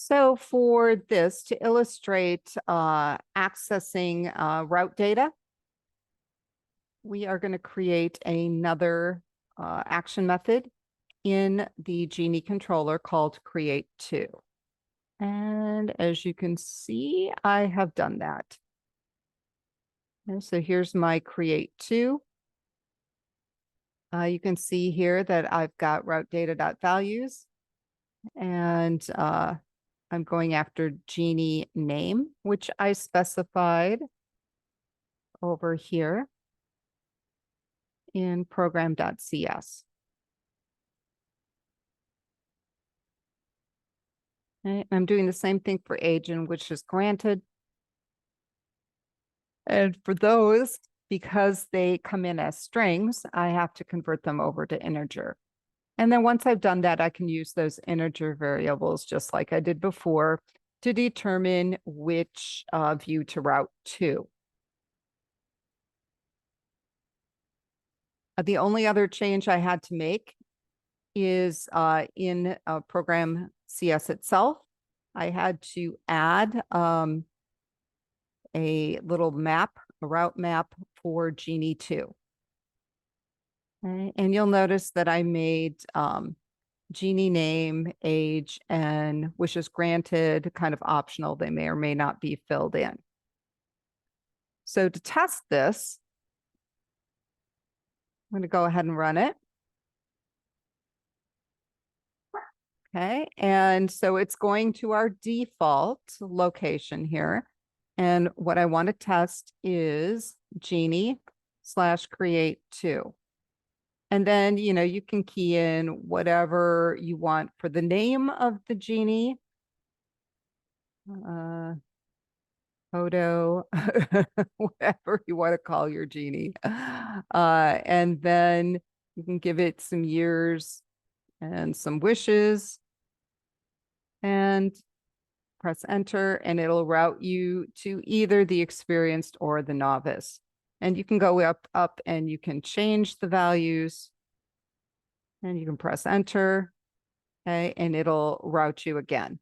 So for this, to illustrate accessing route data, we are going to create another action method in the Genie controller called create to. And as you can see, I have done that. And so here's my create to. You can see here that I've got route data.values, and I'm going after Genie name, which I specified over here in program.cs. Okay, I'm doing the same thing for agent, which is granted. And for those, because they come in as strings, I have to convert them over to integer. And then once I've done that, I can use those integer variables just like I did before to determine which view to route to. The only other change I had to make is in program CS itself. I had to add a little map, a route map for Genie 2. Okay. And you'll notice that I made Genie name, age, and wishes granted kind of optional. They may or may not be filled in. So to test this, I'm going to go ahead and run it. Okay, and so it's going to our default location here. And what I want to test is Genie/create to. And then, you can key in whatever you want for the name of the Genie. Photo, whatever you want to call your Genie. And then you can give it some years and some wishes and press enter, and it'll route you to either the experienced or the novice. And you can go up and you can change the values, and you can press enter, okay, and it'll route you again.